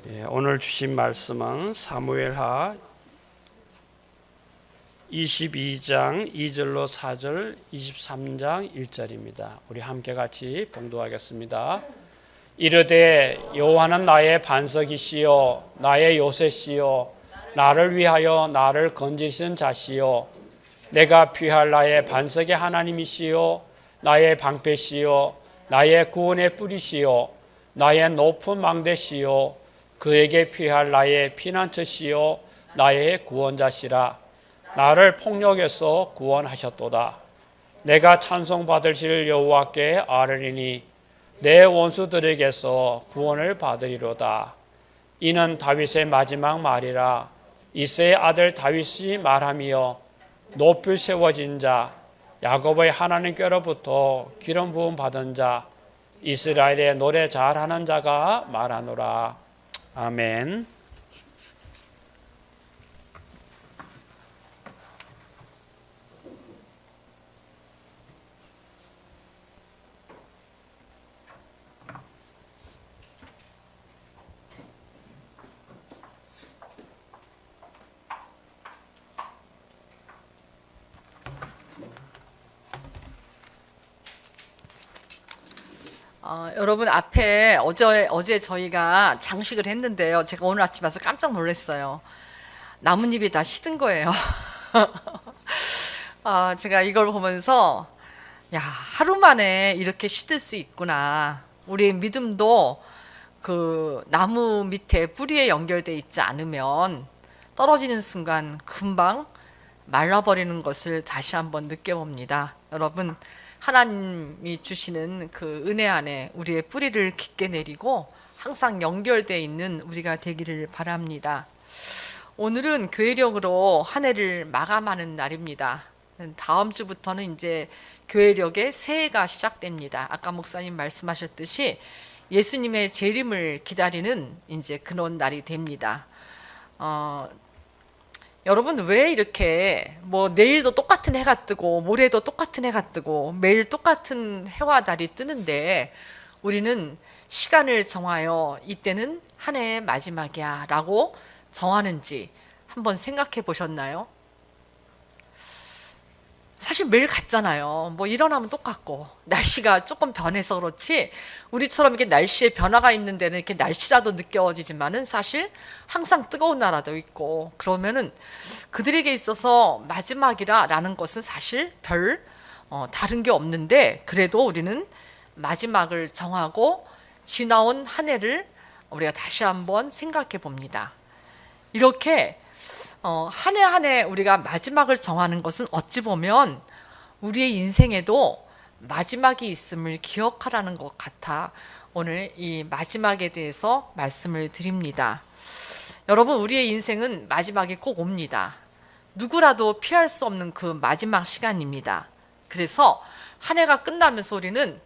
오늘 주신 말씀은 사무엘하 22장 2절로 4절, 23장 1절입니다. 우리 함께 같이 봉독하겠습니다. 이르되 여호와는 나의 반석이시요 나의 요새시요 나를 위하여 나를 건지신 자시요 내가 피할 나의 반석의 하나님이시요 나의 방패시요 나의 구원의 뿌리시요 나의 높은 망대시요 그에게 피할 나의 피난처시요 나의 구원자시라. 나를 폭력에서 구원하셨도다. 내가 찬송받으실 여호와께 아뢰리니 내 원수들에게서 구원을 받으리로다. 이는 다윗의 마지막 말이라. 이새의 아들 다윗이 말하며 높이 세워진 자 야곱의 하나님께로부터 기름 부음 받은 자 이스라엘의 노래 잘하는 자가 말하노라. 아멘. 여러분 앞에 어제 저희가 장식을 했는데요. 제가 오늘 아침 와서 깜짝 놀랐어요. 나뭇잎이 다 시든 거예요. 제가 이걸 보면서 야, 하루 만에 이렇게 시들 수 있구나. 우리의 믿음도 그 나무 밑에 뿌리에 연결되어 있지 않으면 떨어지는 순간 금방 말라버리는 것을 다시 한번 느껴봅니다. 여러분, 하나님이 주시는 그 은혜 안에 우리의 뿌리를 깊게 내리고 항상 연결되어 있는 우리가 되기를 바랍니다. 오늘은 교회력으로 한 해를 마감하는 날입니다. 다음 주부터는 이제 교회력의 새해가 시작됩니다. 아까 목사님 말씀하셨듯이 예수님의 재림을 기다리는 이제 그런 날이 됩니다. 여러분 왜 이렇게 뭐 내일도 똑같은 해가 뜨고 모레도 똑같은 해가 뜨고 매일 똑같은 해와 달이 뜨는데 우리는 시간을 정하여 이때는 한 해의 마지막이야 라고 정하는지 한번 생각해 보셨나요? 사실 매일 같잖아요. 뭐 일어나면 똑같고 날씨가 조금 변해서 그렇지 우리처럼 이렇게 날씨에 변화가 있는 데는 이렇게 날씨라도 느껴지지만은 사실 항상 뜨거운 나라도 있고 그러면은 그들에게 있어서 마지막이라는 것은 사실 별 다른 게 없는데 그래도 우리는 마지막을 정하고 지나온 한 해를 우리가 다시 한번 생각해 봅니다. 이렇게 한 해 한 해 우리가 마지막을 정하는 것은 어찌 보면 우리의 인생에도 마지막이 있음을 기억하라는 것 같아 오늘 이 마지막에 대해서 말씀을 드립니다. 여러분, 우리의 인생은 마지막이 꼭 옵니다. 누구라도 피할 수 없는 그 마지막 시간입니다. 그래서 한 해가 끝나면서 우리는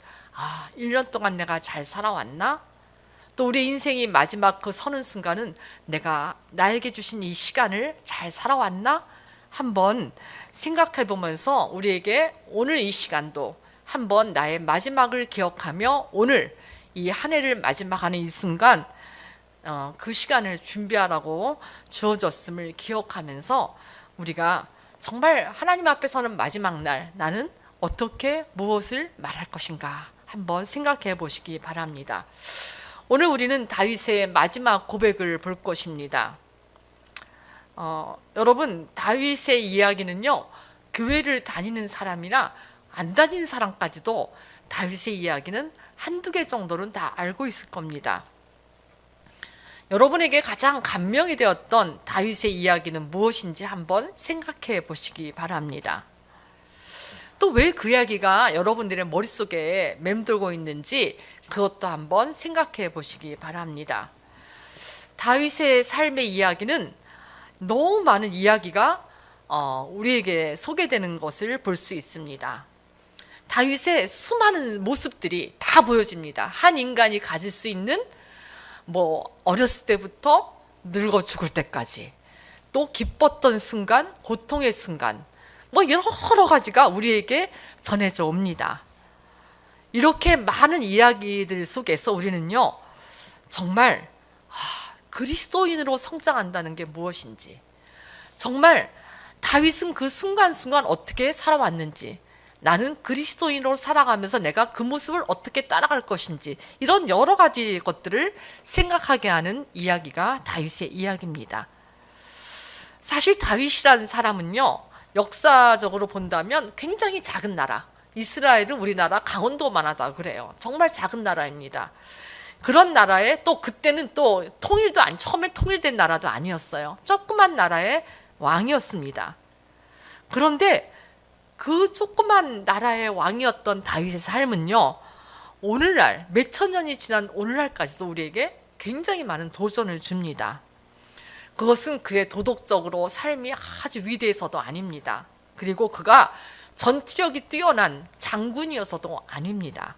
1년 동안 내가 잘 살아왔나? 또 우리 인생이 마지막 그 서는 순간은 내가 나에게 주신 이 시간을 잘 살아왔나? 한번 생각해 보면서 우리에게 오늘 이 시간도 한번 나의 마지막을 기억하며 오늘 이 한 해를 마지막하는 이 순간 그 시간을 준비하라고 주어졌음을 기억하면서 우리가 정말 하나님 앞에 서는 마지막 날 나는 어떻게 무엇을 말할 것인가 한번 생각해 보시기 바랍니다. 오늘 우리는 다윗의 마지막 고백을 볼 것입니다. 여러분, 다윗의 이야기는요, 교회를 다니는 사람이나 안 다니는 사람까지도 다윗의 이야기는 한두 개 정도는 다 알고 있을 겁니다. 여러분에게 가장 감명이 되었던 다윗의 이야기는 무엇인지 한번 생각해 보시기 바랍니다. 또 왜 그 이야기가 여러분들의 머릿속에 맴돌고 있는지 그것도 한번 생각해 보시기 바랍니다. 다윗의 삶의 이야기는 너무 많은 이야기가 우리에게 소개되는 것을 볼 수 있습니다. 다윗의 수많은 모습들이 다 보여집니다. 한 인간이 가질 수 있는 뭐 어렸을 때부터 늙어 죽을 때까지 또 기뻤던 순간, 고통의 순간 뭐 여러 가지가 우리에게 전해져 옵니다. 이렇게 많은 이야기들 속에서 우리는요 정말 그리스도인으로 성장한다는 게 무엇인지, 정말 다윗은 그 순간순간 어떻게 살아왔는지, 나는 그리스도인으로 살아가면서 내가 그 모습을 어떻게 따라갈 것인지, 이런 여러 가지 것들을 생각하게 하는 이야기가 다윗의 이야기입니다. 사실 다윗이라는 사람은요, 역사적으로 본다면 굉장히 작은 나라, 이스라엘은 우리나라 강원도만 하다 그래요. 정말 작은 나라입니다. 그런 나라에 또 그때는 또 처음에 통일된 나라도 아니었어요. 조그만 나라의 왕이었습니다. 그런데 그 조그만 나라의 왕이었던 다윗의 삶은요, 오늘날 몇천 년이 지난 오늘날까지도 우리에게 굉장히 많은 도전을 줍니다. 그것은 그의 도덕적으로 삶이 아주 위대해서도 아닙니다. 그리고 그가 전투력이 뛰어난 장군이어서도 아닙니다.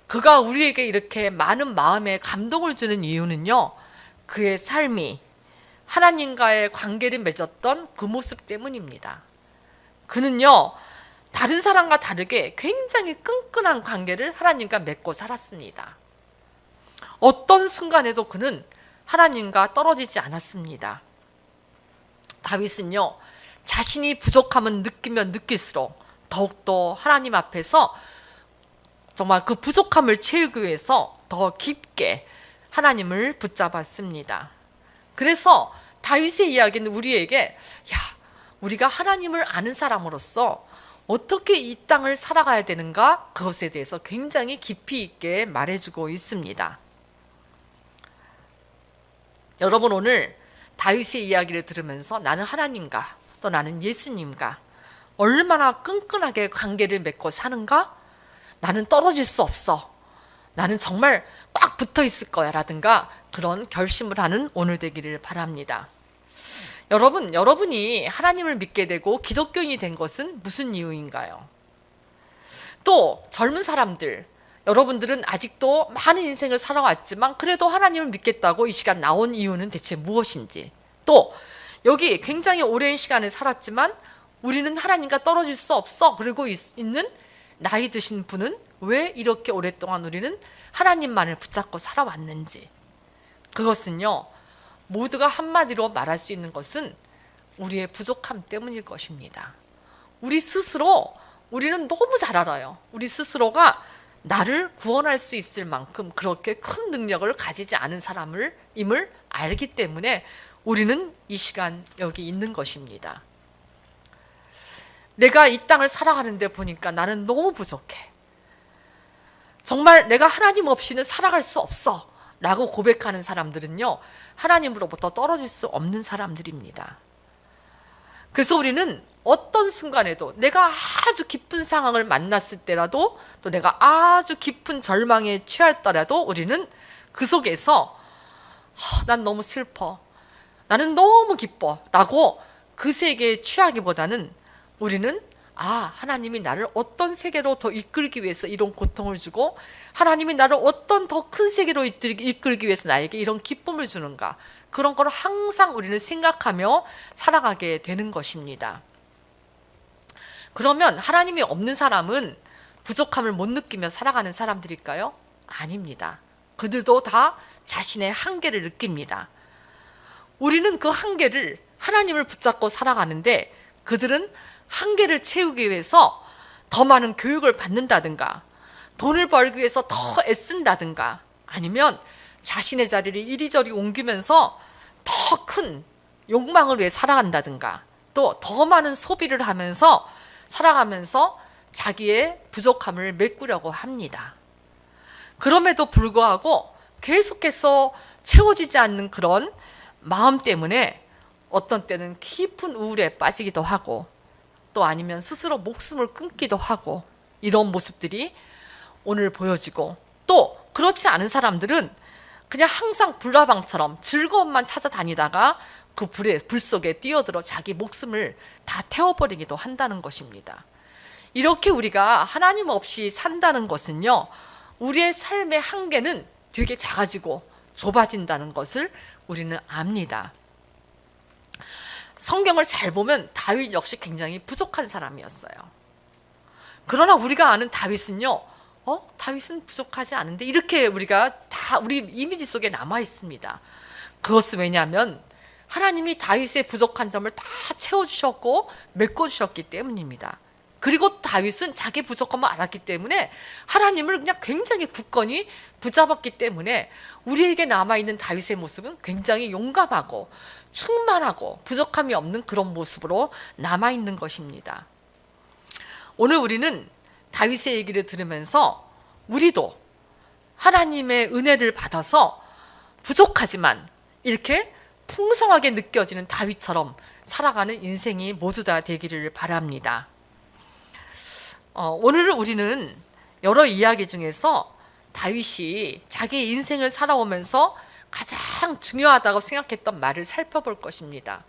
그가 우리에게 이렇게 많은 마음에 감동을 주는 이유는요, 그의 삶이 하나님과의 관계를 맺었던 그 모습 때문입니다. 그는요, 다른 사람과 다르게 굉장히 끈끈한 관계를 하나님과 맺고 살았습니다. 어떤 순간에도 그는 하나님과 떨어지지 않았습니다. 다윗은요, 자신이 부족함은 느끼면 느낄수록 더욱더 하나님 앞에서 정말 그 부족함을 채우기 위해서 더 깊게 하나님을 붙잡았습니다. 그래서 다윗의 이야기는 우리에게, 우리가 하나님을 아는 사람으로서 어떻게 이 땅을 살아가야 되는가, 그것에 대해서 굉장히 깊이 있게 말해주고 있습니다. 여러분, 오늘 다윗의 이야기를 들으면서 나는 하나님과 또 나는 예수님과 얼마나 끈끈하게 관계를 맺고 사는가? 나는 떨어질 수 없어, 나는 정말 꽉 붙어 있을 거야 라든가 그런 결심을 하는 오늘 되기를 바랍니다. 여러분이 하나님을 믿게 되고 기독교인이 된 것은 무슨 이유인가요? 또 젊은 사람들, 여러분들은 아직도 많은 인생을 살아왔지만 그래도 하나님을 믿겠다고 이 시간 나온 이유는 대체 무엇인지, 또 여기 굉장히 오랜 시간을 살았지만 우리는 하나님과 떨어질 수 없어 그러고 있는 나이 드신 분은 왜 이렇게 오랫동안 우리는 하나님만을 붙잡고 살아왔는지, 그것은요, 모두가 한마디로 말할 수 있는 것은 우리의 부족함 때문일 것입니다. 우리는 너무 잘 알아요. 우리 스스로가 나를 구원할 수 있을 만큼 그렇게 큰 능력을 가지지 않은 사람임을 알기 때문에 우리는 이 시간 여기 있는 것입니다. 내가 이 땅을 살아가는데 보니까 나는 너무 부족해, 정말 내가 하나님 없이는 살아갈 수 없어 라고 고백하는 사람들은요, 하나님으로부터 떨어질 수 없는 사람들입니다. 그래서 우리는 어떤 순간에도 내가 아주 기쁜 상황을 만났을 때라도, 또 내가 아주 깊은 절망에 취할더라도 우리는 그 속에서 난 너무 슬퍼, 나는 너무 기뻐 라고 그 세계에 취하기보다는 우리는 하나님이 나를 어떤 세계로 더 이끌기 위해서 이런 고통을 주고, 하나님이 나를 어떤 더 큰 세계로 이끌기 위해서 나에게 이런 기쁨을 주는가, 그런 걸 항상 우리는 생각하며 살아가게 되는 것입니다. 그러면 하나님이 없는 사람은 부족함을 못 느끼며 살아가는 사람들일까요? 아닙니다. 그들도 다 자신의 한계를 느낍니다. 우리는 그 한계를, 하나님을 붙잡고 살아가는데 그들은 한계를 채우기 위해서 더 많은 교육을 받는다든가, 돈을 벌기 위해서 더 애쓴다든가, 아니면 자신의 자리를 이리저리 옮기면서 더 큰 욕망을 위해 살아간다든가, 또 더 많은 소비를 하면서 살아가면서 자기의 부족함을 메꾸려고 합니다. 그럼에도 불구하고 계속해서 채워지지 않는 그런 마음 때문에 어떤 때는 깊은 우울에 빠지기도 하고, 또 아니면 스스로 목숨을 끊기도 하고, 이런 모습들이 오늘 보여지고, 또 그렇지 않은 사람들은 그냥 항상 불나방처럼 즐거움만 찾아다니다가 그 불 속에 뛰어들어 자기 목숨을 다 태워버리기도 한다는 것입니다. 이렇게 우리가 하나님 없이 산다는 것은요, 우리의 삶의 한계는 되게 작아지고 좁아진다는 것을 우리는 압니다. 성경을 잘 보면 다윗 역시 굉장히 부족한 사람이었어요. 그러나 우리가 아는 다윗은요, 다윗은 부족하지 않은데 이렇게 우리가 다 우리 이미지 속에 남아 있습니다. 그것은 왜냐하면 하나님이 다윗의 부족한 점을 다 채워주셨고 메꿔주셨기 때문입니다. 그리고 다윗은 자기 부족함을 알았기 때문에 하나님을 그냥 굉장히 굳건히 붙잡았기 때문에 우리에게 남아있는 다윗의 모습은 굉장히 용감하고 충만하고 부족함이 없는 그런 모습으로 남아있는 것입니다. 오늘 우리는 다윗의 얘기를 들으면서 우리도 하나님의 은혜를 받아서 부족하지만 이렇게 풍성하게 느껴지는 다윗처럼 살아가는 인생이 모두 다 되기를 바랍니다. 오늘 우리는 여러 이야기 중에서 다윗이 자기 인생을 살아오면서 가장 중요하다고 생각했던 말을 살펴볼 것입니다.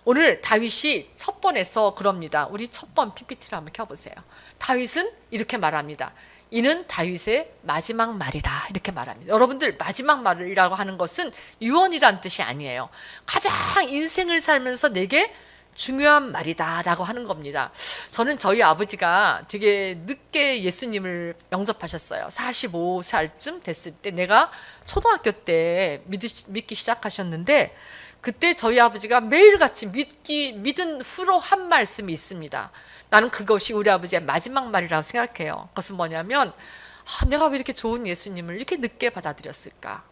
오늘 다윗이 첫 번에서 그럽니다. 우리 첫 번 PPT를 한번 켜보세요. 다윗은 이렇게 말합니다. 이는 다윗의 마지막 말이라 이렇게 말합니다. 여러분들 마지막 말이라고 하는 것은 유언이란 뜻이 아니에요. 가장 인생을 살면서 내게 중요한 말이다 라고 하는 겁니다. 저는 저희 아버지가 되게 늦게 예수님을 영접하셨어요. 45살쯤 됐을 때 내가 초등학교 때 믿기 시작하셨는데 그때 저희 아버지가 매일같이 믿은 후로 한 말씀이 있습니다. 나는 그것이 우리 아버지의 마지막 말이라고 생각해요. 그것은 뭐냐면 내가 왜 이렇게 좋은 예수님을 이렇게 늦게 받아들였을까?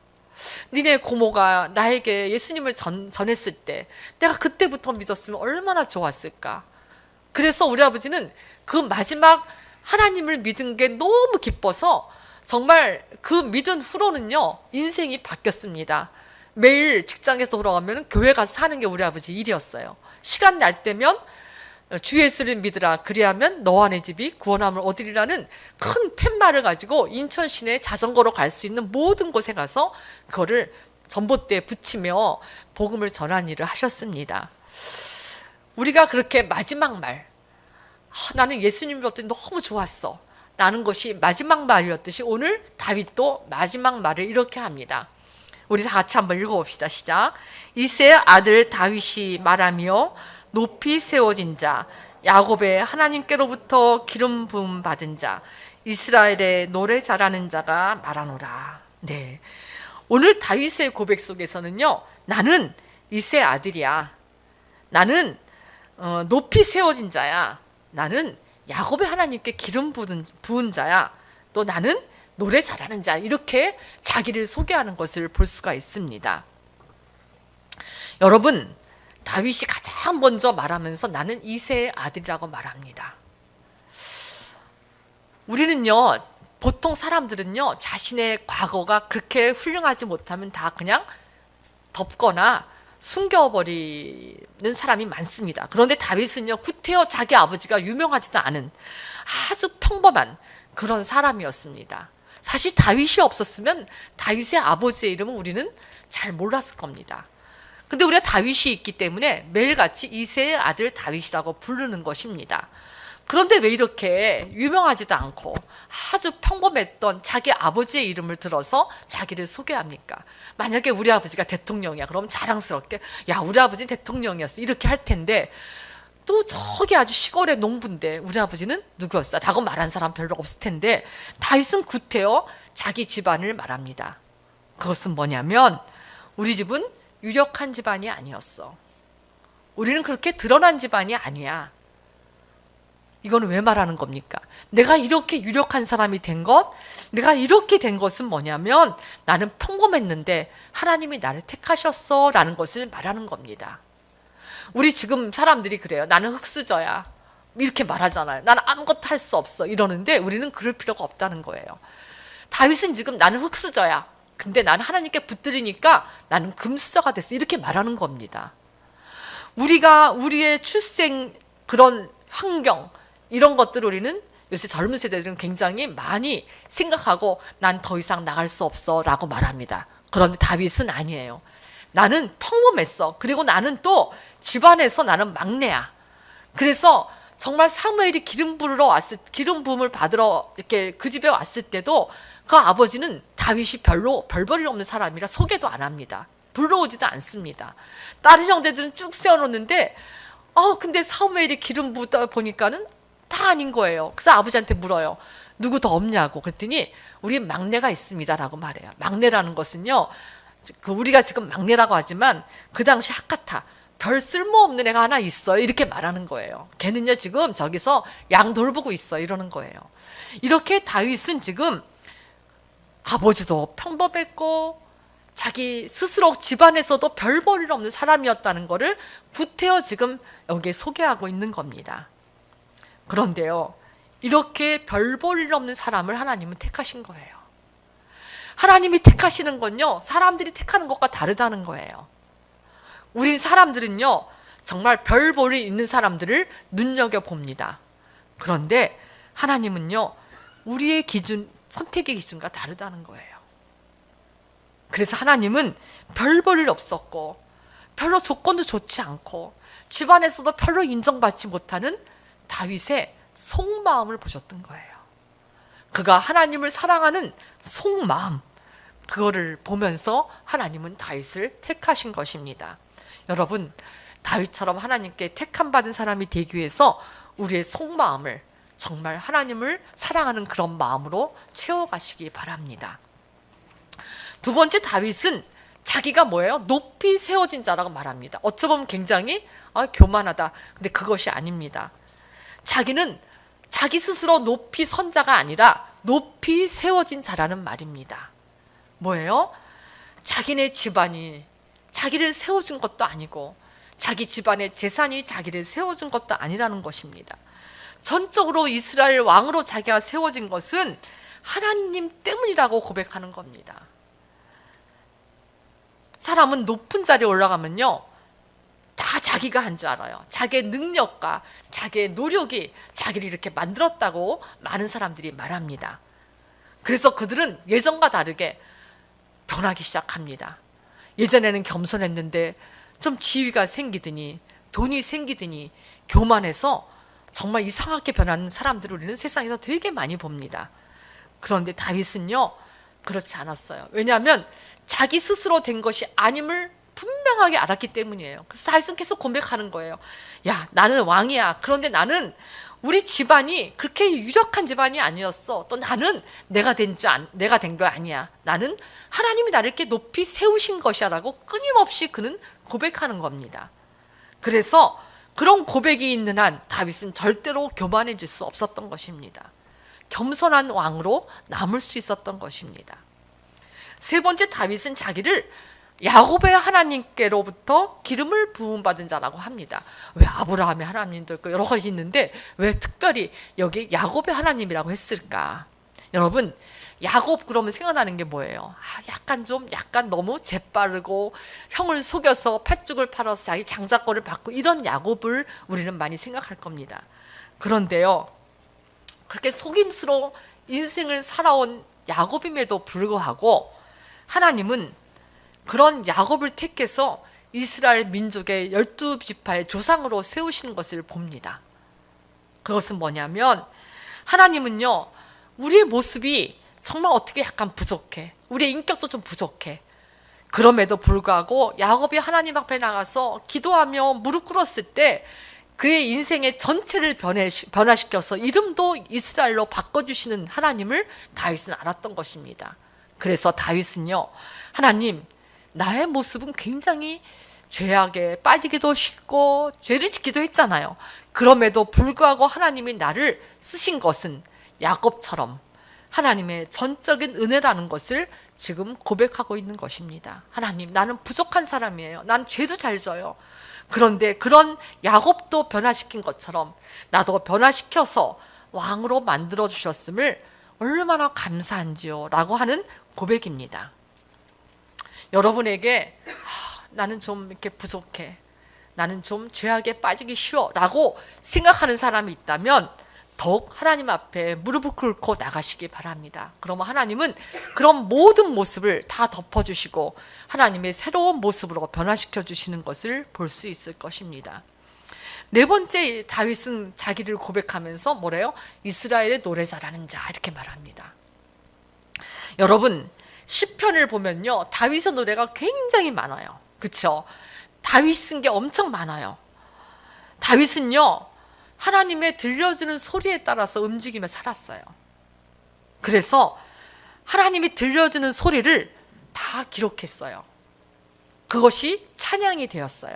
니네 고모가 나에게 예수님을 전했을 때 내가 그때부터 믿었으면 얼마나 좋았을까? 그래서 우리 아버지는 그 마지막 하나님을 믿은 게 너무 기뻐서 정말 그 믿은 후로는요 인생이 바뀌었습니다. 매일 직장에서 돌아가면 교회 가서 사는 게 우리 아버지 일이었어요. 시간 날 때면 주 예수를 믿으라 그리하면 너와 내 집이 구원함을 얻으리라는 큰 팻말을 가지고 인천 시내에 자전거로 갈 수 있는 모든 곳에 가서 그거를 전봇대에 붙이며 복음을 전하는 일을 하셨습니다. 우리가 그렇게 마지막 말 나는 예수님을 얻더니 너무 좋았어 라는 것이 마지막 말이었듯이 오늘 다윗도 마지막 말을 이렇게 합니다. 우리 다 같이 한번 읽어봅시다. 시작. 이새의 아들 다윗이 말하며 높이 세워진 자 야곱의 하나님께로부터 기름 부음 받은 자 이스라엘의 노래 잘하는 자가 말하노라. 네, 오늘 다윗의 고백 속에서는요 나는 이새의 아들이야. 나는 높이 세워진 자야. 나는 야곱의 하나님께 기름 부은 자야. 또 나는 노래 잘하는 자. 이렇게 자기를 소개하는 것을 볼 수가 있습니다. 여러분 다윗이 가장 먼저 말하면서 나는 이새의 아들이라고 말합니다. 우리는요 보통 사람들은요 자신의 과거가 그렇게 훌륭하지 못하면 다 그냥 덮거나 숨겨버리는 사람이 많습니다. 그런데 다윗은요 구태여 자기 아버지가 유명하지도 않은 아주 평범한 그런 사람이었습니다. 사실 다윗이 없었으면 다윗의 아버지의 이름은 우리는 잘 몰랐을 겁니다. 근데 우리가 다윗이 있기 때문에 매일같이 이새의 아들 다윗이라고 부르는 것입니다. 그런데 왜 이렇게 유명하지도 않고 아주 평범했던 자기 아버지의 이름을 들어서 자기를 소개합니까? 만약에 우리 아버지가 대통령이야 그럼 자랑스럽게 야 우리 아버지는 대통령이었어 이렇게 할 텐데 또 저기 아주 시골의 농부인데 우리 아버지는 누구였어? 라고 말한 사람 별로 없을 텐데 다윗은 구태여 자기 집안을 말합니다. 그것은 뭐냐면 우리 집은 유력한 집안이 아니었어. 우리는 그렇게 드러난 집안이 아니야. 이거는 왜 말하는 겁니까? 내가 이렇게 유력한 사람이 된 것, 내가 이렇게 된 것은 뭐냐면 나는 평범했는데 하나님이 나를 택하셨어 라는 것을 말하는 겁니다. 우리 지금 사람들이 그래요. 나는 흙수저야. 이렇게 말하잖아요. 나는 아무것도 할 수 없어. 이러는데 우리는 그럴 필요가 없다는 거예요. 다윗은 지금 나는 흙수저야. 근데 나는 하나님께 붙들리니까 나는 금수저가 됐어. 이렇게 말하는 겁니다. 우리가 우리의 출생 그런 환경 이런 것들 우리는 요새 젊은 세대들은 굉장히 많이 생각하고 난 더 이상 나갈 수 없어 라고 말합니다. 그런데 다윗은 아니에요. 나는 평범했어. 그리고 나는 또 집안에서 나는 막내야. 그래서 정말 사무엘이 기름 부음을 받으러 이렇게 그 집에 왔을 때도 그 아버지는 다윗이 별 볼일 없는 사람이라 소개도 안 합니다. 불러오지도 않습니다. 다른 형제들은 쭉 세워놓는데 근데 사무엘이 기름 부다 보니까는 다 아닌 거예요. 그래서 아버지한테 물어요. 누구 더 없냐고 그랬더니 우리 막내가 있습니다라고 말해요. 막내라는 것은요, 우리가 지금 막내라고 하지만 그 당시 학가타 별 쓸모없는 애가 하나 있어요 이렇게 말하는 거예요. 걔는요 지금 저기서 양 돌보고 있어 이러는 거예요. 이렇게 다윗은 지금 아버지도 평범했고 자기 스스로 집안에서도 별 볼 일 없는 사람이었다는 것을 구태여 지금 여기에 소개하고 있는 겁니다. 그런데요, 이렇게 별 볼 일 없는 사람을 하나님은 택하신 거예요. 하나님이 택하시는 건요, 사람들이 택하는 것과 다르다는 거예요. 우리 사람들은요, 정말 별 볼 일 있는 사람들을 눈여겨봅니다. 그런데 하나님은요, 우리의 기준, 선택의 기준과 다르다는 거예요. 그래서 하나님은 별 볼 일 없었고 별로 조건도 좋지 않고 집안에서도 별로 인정받지 못하는 다윗의 속마음을 보셨던 거예요. 그가 하나님을 사랑하는 속마음, 그거를 보면서 하나님은 다윗을 택하신 것입니다. 여러분, 다윗처럼 하나님께 택함받은 사람이 되기 위해서 우리의 속마음을 정말 하나님을 사랑하는 그런 마음으로 채워가시기 바랍니다. 두 번째, 다윗은 자기가 뭐예요? 높이 세워진 자라고 말합니다. 어찌 보면 굉장히 교만하다. 근데 그것이 아닙니다. 자기는 자기 스스로 높이 선 자가 아니라 높이 세워진 자라는 말입니다. 뭐예요? 자기네 집안이 자기를 세워준 것도 아니고 자기 집안의 재산이 자기를 세워준 것도 아니라는 것입니다. 전적으로 이스라엘 왕으로 자기가 세워진 것은 하나님 때문이라고 고백하는 겁니다. 사람은 높은 자리에 올라가면요, 다 자기가 한 줄 알아요. 자기의 능력과 자기의 노력이 자기를 이렇게 만들었다고 많은 사람들이 말합니다. 그래서 그들은 예전과 다르게 변하기 시작합니다. 예전에는 겸손했는데 좀 지위가 생기더니 돈이 생기더니 교만해서 정말 이상하게 변하는 사람들을 우리는 세상에서 되게 많이 봅니다. 그런데 다윗은요, 그렇지 않았어요. 왜냐하면 자기 스스로 된 것이 아님을 분명하게 알았기 때문이에요. 그래서 다윗은 계속 고백하는 거예요. 야, 나는 왕이야. 그런데 나는 우리 집안이 그렇게 유력한 집안이 아니었어. 또 나는 내가 된 거 아니야. 나는 하나님이 나를 이렇게 높이 세우신 것이야 라고 끊임없이 그는 고백하는 겁니다. 그래서 그런 고백이 있는 한 다윗은 절대로 교만해질 수 없었던 것입니다. 겸손한 왕으로 남을 수 있었던 것입니다. 세 번째, 다윗은 자기를 야곱의 하나님께로부터 기름을 부음받은 자라고 합니다. 왜 아브라함의 하나님도 있고 여러 가지 있는데 왜 특별히 여기 야곱의 하나님이라고 했을까? 여러분, 야곱 그러면 생각나는 게 뭐예요? 약간 너무 재빠르고 형을 속여서 팥죽을 팔아서 자기 장자권을 받고 이런 야곱을 우리는 많이 생각할 겁니다. 그런데요, 그렇게 속임수로 인생을 살아온 야곱임에도 불구하고 하나님은 그런 야곱을 택해서 이스라엘 민족의 12지파의 조상으로 세우시는 것을 봅니다. 그것은 뭐냐면 하나님은요, 우리의 모습이 정말 어떻게 약간 부족해. 우리의 인격도 좀 부족해. 그럼에도 불구하고 야곱이 하나님 앞에 나가서 기도하며 무릎 꿇었을 때 그의 인생의 전체를 변화시켜서 이름도 이스라엘로 바꿔주시는 하나님을 다윗은 알았던 것입니다. 그래서 다윗은요, 하나님, 나의 모습은 굉장히 죄악에 빠지기도 쉽고 죄를 짓기도 했잖아요. 그럼에도 불구하고 하나님이 나를 쓰신 것은 야곱처럼 하나님의 전적인 은혜라는 것을 지금 고백하고 있는 것입니다. 하나님, 나는 부족한 사람이에요. 난 죄도 잘 져요. 그런데 그런 야곱도 변화시킨 것처럼 나도 변화시켜서 왕으로 만들어 주셨음을 얼마나 감사한지요 라고 하는 고백입니다. 여러분에게 나는 좀 이렇게 부족해, 나는 좀 죄악에 빠지기 쉬워 라고 생각하는 사람이 있다면 더욱 하나님 앞에 무릎을 꿇고 나가시기 바랍니다. 그러면 하나님은 그런 모든 모습을 다 덮어주시고 하나님의 새로운 모습으로 변화시켜 주시는 것을 볼 수 있을 것입니다. 네 번째, 다윗은 자기를 고백하면서 뭐래요? 이스라엘의 노래 잘하는 자 이렇게 말합니다. 여러분, 시편을 보면요, 다윗의 노래가 굉장히 많아요. 그렇죠? 다윗 쓴 게 엄청 많아요. 다윗은요, 하나님의 들려주는 소리에 따라서 움직이며 살았어요. 그래서 하나님이 들려주는 소리를 다 기록했어요. 그것이 찬양이 되었어요.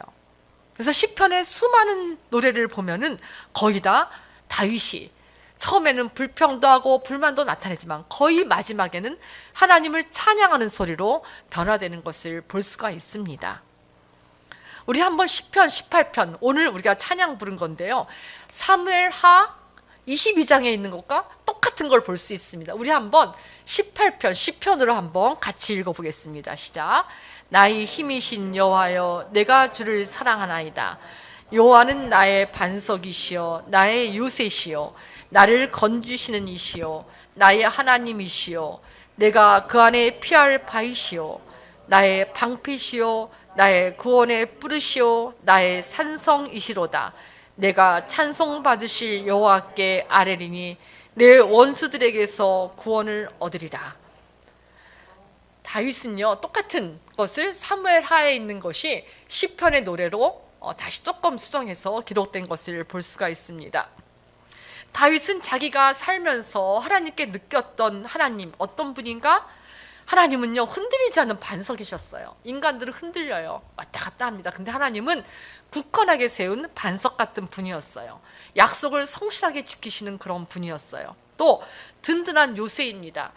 그래서 시편의 수많은 노래를 보면은 거의 다 다윗이 처음에는 불평도 하고 불만도 나타내지만 거의 마지막에는 하나님을 찬양하는 소리로 변화되는 것을 볼 수가 있습니다. 우리 한번 시편 18편, 오늘 우리가 찬양 부른 건데요, 사무엘하 22장에 있는 것과 똑같은 걸 볼 수 있습니다. 우리 한번 18편 시편으로 한번 같이 읽어보겠습니다. 시작. 나의 힘이신 여호와여, 내가 주를 사랑하나이다. 여호와는 나의 반석이시여, 나의 요새시여, 나를 건지시는 이시여, 나의 하나님이시여, 내가 그 안에 피할 바이시여, 나의 방패시여, 나의 구원의 뿌르시오, 나의 산성이시로다. 내가 찬송받으실 여호와께 아뢰리니 내 원수들에게서 구원을 얻으리라. 다윗은요, 똑같은 것을 사무엘하에 있는 것이 시편의 노래로 다시 조금 수정해서 기록된 것을 볼 수가 있습니다. 다윗은 자기가 살면서 하나님께 느꼈던 하나님 어떤 분인가? 하나님은요, 흔들리지 않는 반석이셨어요. 인간들은 흔들려요. 왔다 갔다 합니다. 근데 하나님은 굳건하게 세운 반석 같은 분이었어요. 약속을 성실하게 지키시는 그런 분이었어요. 또 든든한 요새입니다.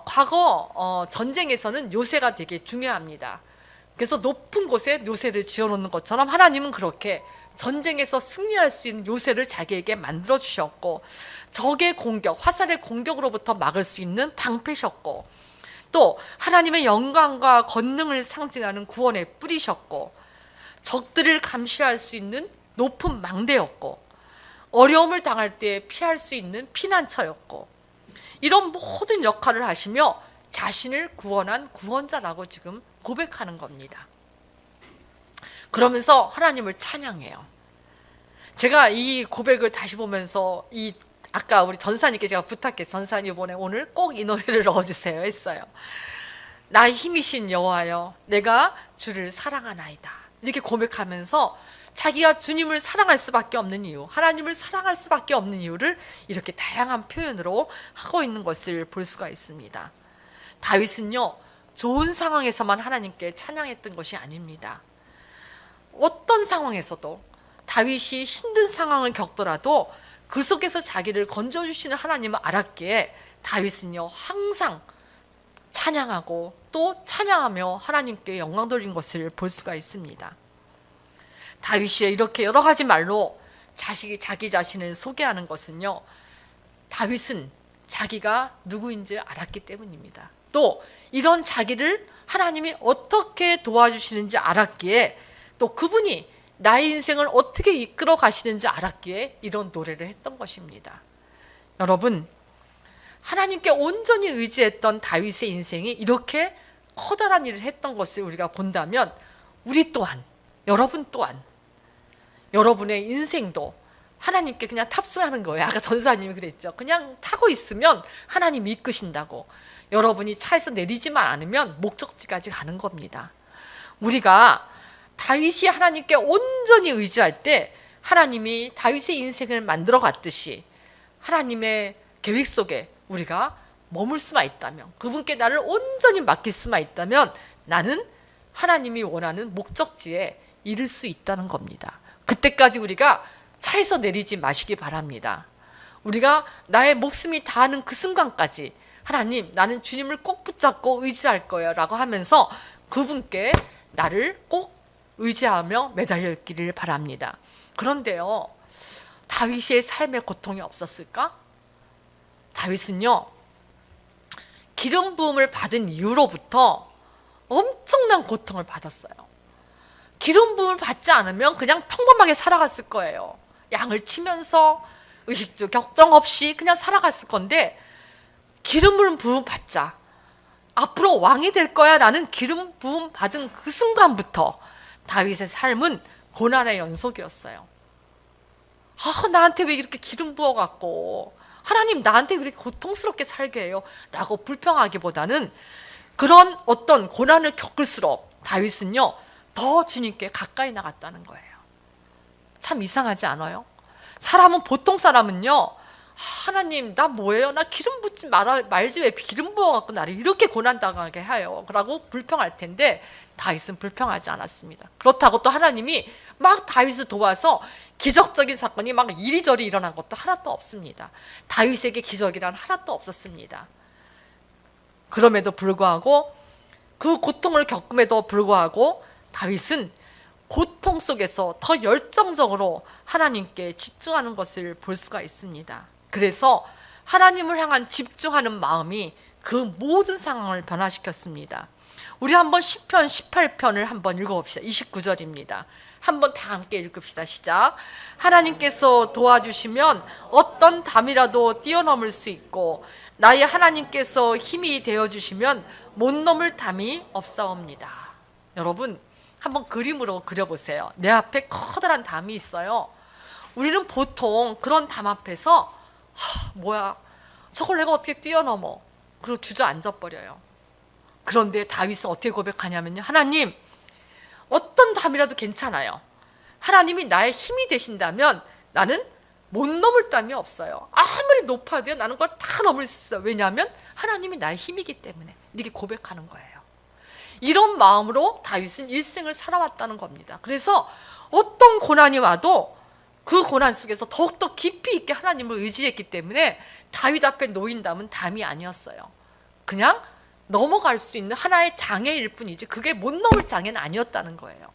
과거 전쟁에서는 요새가 되게 중요합니다. 그래서 높은 곳에 요새를 지어놓는 것처럼 하나님은 그렇게 전쟁에서 승리할 수 있는 요새를 자기에게 만들어 주셨고, 적의 공격, 화살의 공격으로부터 막을 수 있는 방패셨고, 또 하나님의 영광과 권능을 상징하는 구원의 뿌리셨고, 적들을 감시할 수 있는 높은 망대였고, 어려움을 당할 때 피할 수 있는 피난처였고, 이런 모든 역할을 하시며 자신을 구원한 구원자라고 지금 고백하는 겁니다. 그러면서 하나님을 찬양해요. 제가 이 고백을 다시 보면서 아까 우리 전사님께 제가 부탁해서, 전사님 이번에 오늘 꼭 이 노래를 넣어주세요 했어요. 나의 힘이신 여호와여, 내가 주를 사랑하나이다. 이렇게 고백하면서 자기가 주님을 사랑할 수밖에 없는 이유, 하나님을 사랑할 수밖에 없는 이유를 이렇게 다양한 표현으로 하고 있는 것을 볼 수가 있습니다. 다윗은요, 좋은 상황에서만 하나님께 찬양했던 것이 아닙니다. 어떤 상황에서도, 다윗이 힘든 상황을 겪더라도 그 속에서 자기를 건져주시는 하나님을 알았기에 다윗은요, 항상 찬양하고 또 찬양하며 하나님께 영광 돌린 것을 볼 수가 있습니다. 다윗이 이렇게 여러 가지 말로 자기 자신을 소개하는 것은요, 다윗은 자기가 누구인지 알았기 때문입니다. 또 이런 자기를 하나님이 어떻게 도와주시는지 알았기에, 또 그분이 나의 인생을 어떻게 이끌어 가시는지 알았기에 이런 노래를 했던 것입니다. 여러분, 하나님께 온전히 의지했던 다윗의 인생이 이렇게 커다란 일을 했던 것을 우리가 본다면, 우리 또한, 여러분 또한, 여러분의 인생도 하나님께 그냥 탑승하는 거예요. 아까 전사님이 그랬죠. 그냥 타고 있으면 하나님이 이끄신다고. 여러분이 차에서 내리지만 않으면 목적지까지 가는 겁니다. 우리가 다윗이 하나님께 온전히 의지할 때 하나님이 다윗의 인생을 만들어 갔듯이 하나님의 계획 속에 우리가 머물 수만 있다면, 그분께 나를 온전히 맡길 수만 있다면 나는 하나님이 원하는 목적지에 이를 수 있다는 겁니다. 그때까지 우리가 차에서 내리지 마시기 바랍니다. 우리가 나의 목숨이 다하는 그 순간까지 하나님, 나는 주님을 꼭 붙잡고 의지할 거야 라고 하면서 그분께 나를 꼭 의지하며 매달려 있기를 바랍니다. 그런데요, 다윗의 삶에 고통이 없었을까? 다윗은요, 기름 부음을 받은 이후로부터 엄청난 고통을 받았어요. 기름 부음을 받지 않으면 그냥 평범하게 살아갔을 거예요. 양을 치면서 의식주 격정 없이 그냥 살아갔을 건데, 기름 부음 받자, 앞으로 왕이 될 거야 라는 기름 부음 받은 그 순간부터 다윗의 삶은 고난의 연속이었어요. 나한테 왜 이렇게 기름 부어갖고, 하나님 나한테 왜 이렇게 고통스럽게 살게 해요? 라고 불평하기보다는 그런 어떤 고난을 겪을수록 다윗은요, 더 주님께 가까이 나갔다는 거예요. 참 이상하지 않아요? 보통 사람은요, 하나님 나 뭐예요? 나 기름 붓지 말지 왜 기름 부어갖고 나를 이렇게 고난당하게 해요? 라고 불평할 텐데 다윗은 불평하지 않았습니다. 그렇다고 또 하나님이 막 다윗을 도와서 기적적인 사건이 막 이리저리 일어난 것도 하나도 없습니다. 다윗에게 기적이란 하나도 없었습니다. 그럼에도 불구하고 그 고통을 겪음에도 불구하고 다윗은 고통 속에서 더 열정적으로 하나님께 집중하는 것을 볼 수가 있습니다. 그래서 하나님을 향한 집중하는 마음이 그 모든 상황을 변화시켰습니다. 우리 한번 시편 18편을 한번 읽어봅시다. 29절입니다. 한번 다 함께 읽읍시다. 시작. 하나님께서 도와주시면 어떤 담이라도 뛰어넘을 수 있고 나의 하나님께서 힘이 되어주시면 못 넘을 담이 없사옵니다. 여러분 한번 그림으로 그려보세요. 내 앞에 커다란 담이 있어요. 우리는 보통 그런 담 앞에서 뭐야 저걸 내가 어떻게 뛰어넘어 그리고 주저앉아 버려요. 그런데 다윗은 어떻게 고백하냐면요, 하나님 어떤 담이라도 괜찮아요. 하나님이 나의 힘이 되신다면 나는 못 넘을 담이 없어요. 아무리 높아도 나는 그걸 다 넘을 수 있어요. 왜냐하면 하나님이 나의 힘이기 때문에. 이렇게 고백하는 거예요. 이런 마음으로 다윗은 일생을 살아왔다는 겁니다. 그래서 어떤 고난이 와도 그 고난 속에서 더욱더 깊이 있게 하나님을 의지했기 때문에 다윗 앞에 놓인 담은 담이 아니었어요. 그냥 넘어갈 수 있는 하나의 장애일 뿐이지 그게 못 넘을 장애는 아니었다는 거예요.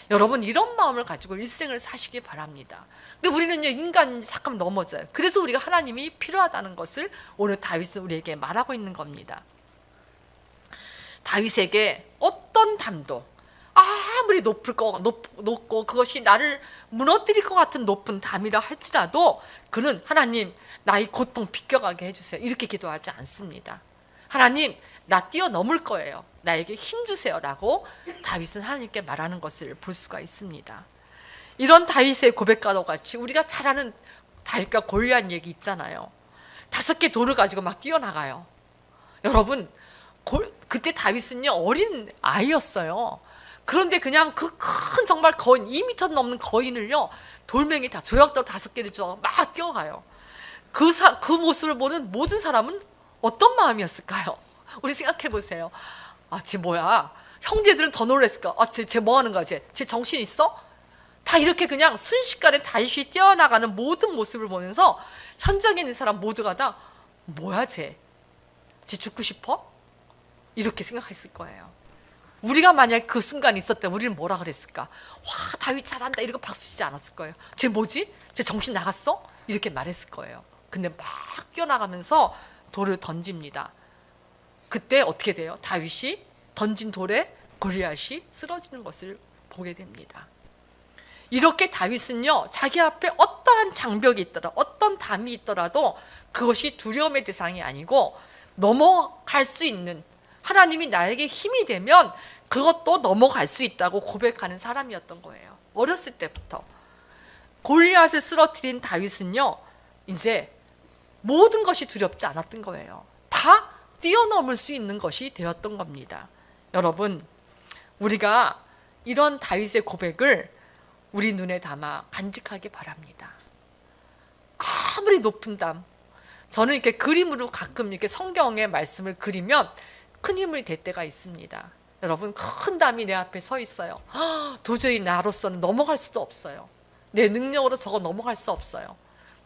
여러분 이런 마음을 가지고 일생을 사시기 바랍니다. 근데 우리는요 인간이 잠깐 넘어져요. 그래서 우리가 하나님이 필요하다는 것을 오늘 다윗은 우리에게 말하고 있는 겁니다. 다윗에게 어떤 담도 아무리 높고 그것이 나를 무너뜨릴 것 같은 높은 담이라 할지라도 그는 하나님 나의 고통 비껴가게 해주세요 이렇게 기도하지 않습니다. 하나님 나 뛰어넘을 거예요. 나에게 힘 주세요 라고 다윗은 하나님께 말하는 것을 볼 수가 있습니다. 이런 다윗의 고백과도 같이 우리가 잘 아는 다윗과 골리앗 얘기 있잖아요. 5개 돌을 가지고 막 뛰어나가요. 여러분 그때 다윗은요 어린 아이였어요. 그런데 그냥 그 큰 정말 거인 2m 넘는 거인을요 돌멩이 다 조약돌 5개를 줘 막 뛰어가요. 그 모습을 보는 모든 사람은 어떤 마음이었을까요? 우리 생각해 보세요. 쟤 뭐야? 형제들은 더 놀랬을까? 쟤 뭐 하는 거야? 쟤 정신 있어? 다 이렇게 그냥 순식간에 다윗이 뛰어나가는 모든 모습을 보면서 현장에 있는 사람 모두가 다 뭐야 쟤 죽고 싶어? 이렇게 생각했을 거예요. 우리가 만약 그 순간이 있었다면 우리는 뭐라 그랬을까? 와 다윗 잘한다 이러고 박수 치지 않았을 거예요. 쟤 뭐지? 쟤 정신 나갔어? 이렇게 말했을 거예요. 근데 막 뛰어나가면서 돌을 던집니다. 그때 어떻게 돼요? 다윗이 던진 돌에 골리앗이 쓰러지는 것을 보게 됩니다. 이렇게 다윗은요 자기 앞에 어떠한 장벽이 있더라 어떤 담이 있더라도 그것이 두려움의 대상이 아니고 넘어갈 수 있는 하나님이 나에게 힘이 되면 그것도 넘어갈 수 있다고 고백하는 사람이었던 거예요. 어렸을 때부터 골리앗을 쓰러뜨린 다윗은요 이제 모든 것이 두렵지 않았던 거예요. 다 뛰어넘을 수 있는 것이 되었던 겁니다. 여러분 우리가 이런 다윗의 고백을 우리 눈에 담아 간직하기 바랍니다. 아무리 높은 담 저는 이렇게 그림으로 가끔 이렇게 성경의 말씀을 그리면 큰 힘이 될 때가 있습니다. 여러분 큰 담이 내 앞에 서 있어요. 도저히 나로서는 넘어갈 수도 없어요. 내 능력으로 저거 넘어갈 수 없어요.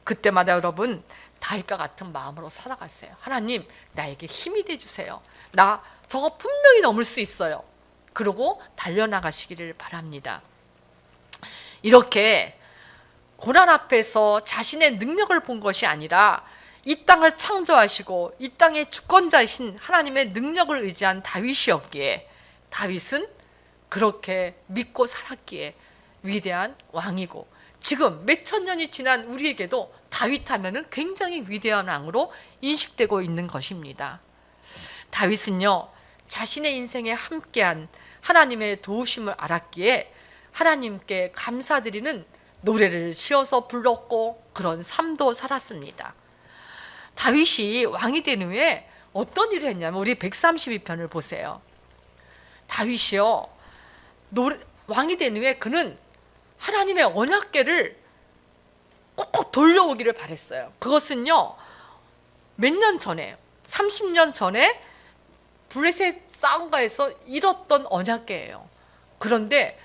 그때마다 여러분 다윗과 같은 마음으로 살아가세요. 하나님 나에게 힘이 돼주세요. 나 저거 분명히 넘을 수 있어요. 그러고 달려나가시기를 바랍니다. 이렇게 고난 앞에서 자신의 능력을 본 것이 아니라 이 땅을 창조하시고 이 땅의 주권자이신 하나님의 능력을 의지한 다윗이었기에 다윗은 그렇게 믿고 살았기에 위대한 왕이고 지금 몇천 년이 지난 우리에게도 다윗 하면은 굉장히 위대한 왕으로 인식되고 있는 것입니다. 다윗은요 자신의 인생에 함께한 하나님의 도우심을 알았기에 하나님께 감사드리는 노래를 지어서 불렀고 그런 삶도 살았습니다. 다윗이 왕이 된 후에 어떤 일을 했냐면 우리 132편을 보세요. 다윗이요 왕이 된 후에 그는 하나님의 언약궤를 꼭 돌려오기를 바랬어요. 그것은요, 몇 년 전에, 30년 전에 블레셋 싸움가에서 잃었던 언약궤예요. 그런데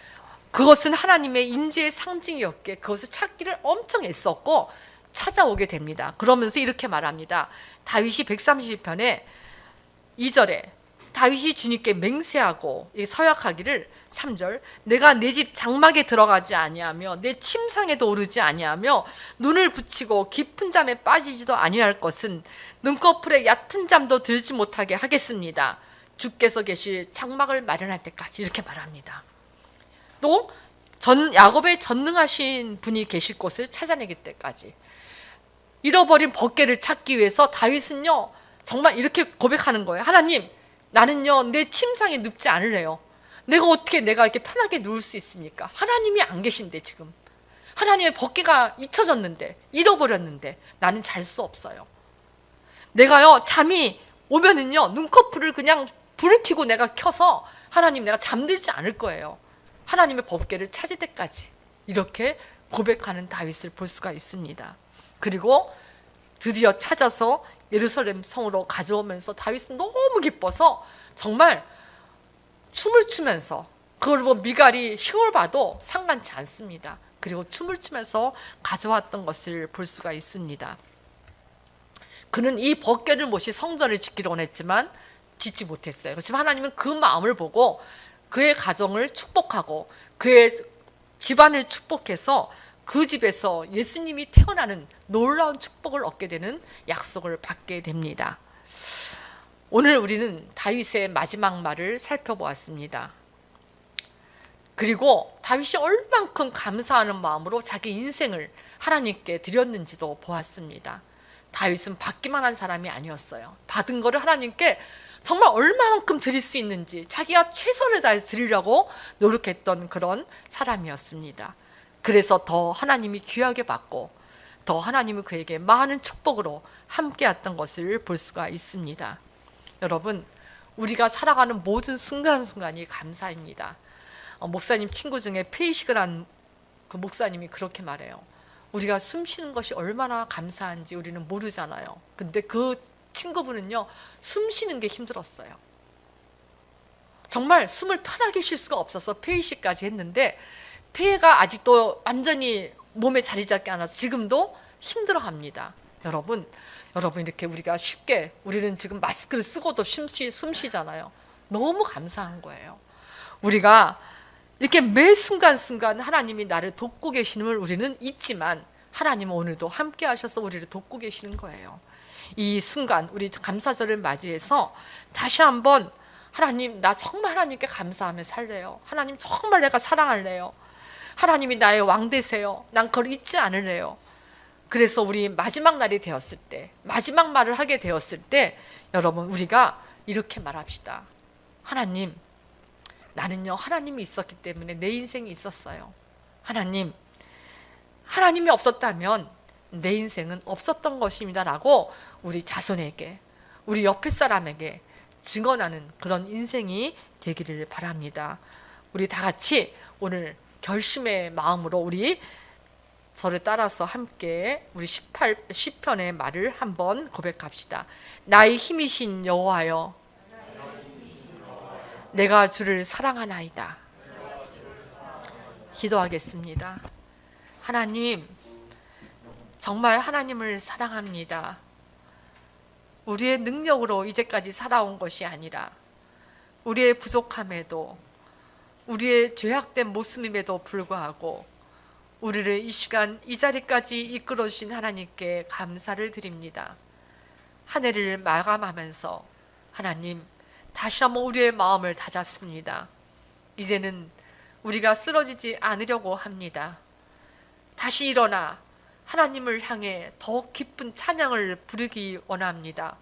그것은 하나님의 임재의 상징이었기에 그것을 찾기를 엄청 애썼고 찾아오게 됩니다. 그러면서 이렇게 말합니다. 다윗이 132편에 2절에 다윗이 주님께 맹세하고 서약하기를 3절 내가 내 집 장막에 들어가지 아니하며 내 침상에도 오르지 아니하며 눈을 붙이고 깊은 잠에 빠지지도 아니할 것은 눈꺼풀에 얕은 잠도 들지 못하게 하겠습니다. 주께서 계실 장막을 마련할 때까지 이렇게 말합니다. 또 야곱의 전능하신 분이 계실 곳을 찾아내기 때까지 잃어버린 벗개를 찾기 위해서 다윗은요 정말 이렇게 고백하는 거예요. 하나님, 나는요 내 침상에 눕지 않을래요. 내가 이렇게 편하게 누울 수 있습니까? 하나님이 안 계신데, 지금 하나님의 벗개가 잊혀졌는데, 잃어버렸는데 나는 잘 수 없어요. 내가요 잠이 오면은요 눈꺼풀을 그냥 불을 켜고 내가 켜서 하나님, 내가 잠들지 않을 거예요. 하나님의 법궤를 찾을 때까지 이렇게 고백하는 다윗을 볼 수가 있습니다. 그리고 드디어 찾아서 예루살렘 성으로 가져오면서 다윗은 너무 기뻐서 정말 춤을 추면서, 그걸 보고 미갈이 흉을 봐도 상관치 않습니다. 그리고 춤을 추면서 가져왔던 것을 볼 수가 있습니다. 그는 이 법궤를 못이 성전을 짓기로 원했지만 짓지 못했어요. 그렇지만 하나님은 그 마음을 보고 그의 가정을 축복하고 그의 집안을 축복해서 그 집에서 예수님이 태어나는 놀라운 축복을 얻게 되는 약속을 받게 됩니다. 오늘 우리는 다윗의 마지막 말을 살펴보았습니다. 그리고 다윗이 얼만큼 감사하는 마음으로 자기 인생을 하나님께 드렸는지도 보았습니다. 다윗은 받기만 한 사람이 아니었어요. 받은 거를 하나님께 정말 얼마만큼 드릴 수 있는지 자기가 최선을 다해서 드리려고 노력했던 그런 사람이었습니다. 그래서 더 하나님이 귀하게 받고 더 하나님은 그에게 많은 축복으로 함께했던 것을 볼 수가 있습니다. 여러분, 우리가 살아가는 모든 순간순간이 감사입니다. 목사님 친구 중에 폐이식을 한 그 목사님이 그렇게 말해요. 우리가 숨 쉬는 것이 얼마나 감사한지 우리는 모르잖아요. 근데 그 친구분은요, 숨 쉬는 게 힘들었어요. 정말 숨을 편하게 쉴 수가 없어서 폐이식까지 했는데 폐가 아직도 완전히 몸에 자리 잡지 않아서 지금도 힘들어합니다. 여러분 이렇게 우리가 쉽게, 우리는 지금 마스크를 쓰고도 숨 쉬잖아요. 너무 감사한 거예요. 우리가 이렇게 매 순간순간 하나님이 나를 돕고 계시는 우리는 잊지만 하나님은 오늘도 함께 하셔서 우리를 돕고 계시는 거예요. 이 순간 우리 감사절을 맞이해서 다시 한번 하나님, 나 정말 하나님께 감사하며 살래요. 하나님, 정말 내가 사랑할래요. 하나님이 나의 왕 되세요. 난 그걸 잊지 않을래요. 그래서 우리 마지막 날이 되었을 때, 마지막 말을 하게 되었을 때 여러분, 우리가 이렇게 말합시다. 하나님, 나는요 하나님이 있었기 때문에 내 인생이 있었어요. 하나님이 없었다면 내 인생은 없었던 것입니다 라고 우리 자손에게, 우리 옆에 사람에게 증언하는 그런 인생이 되기를 바랍니다. 우리 다 같이 오늘 결심의 마음으로 우리 저를 따라서 함께 우리 10편의 말을 한번 고백합시다. 나의 힘이신 여호와여, 내가 주를 사랑하나이다. 기도하겠습니다. 하나님, 정말 하나님을 사랑합니다. 우리의 능력으로 이제까지 살아온 것이 아니라 우리의 부족함에도, 우리의 죄악된 모습임에도 불구하고 우리를 이 시간 이 자리까지 이끌어 주신 하나님께 감사를 드립니다. 한 해를 마감하면서 하나님, 다시 한번 우리의 마음을 다잡습니다. 이제는 우리가 쓰러지지 않으려고 합니다. 다시 일어나 하나님을 향해 더 깊은 찬양을 부르기 원합니다.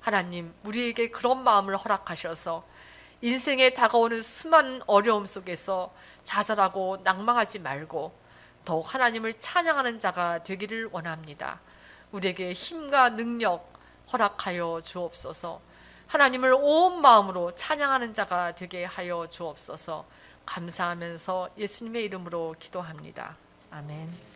하나님, 우리에게 그런 마음을 허락하셔서 인생에 다가오는 수많은 어려움 속에서 좌절하고 낭망하지 말고 더욱 하나님을 찬양하는 자가 되기를 원합니다. 우리에게 힘과 능력 허락하여 주옵소서. 하나님을 온 마음으로 찬양하는 자가 되게 하여 주옵소서. 감사하면서 예수님의 이름으로 기도합니다. 아멘.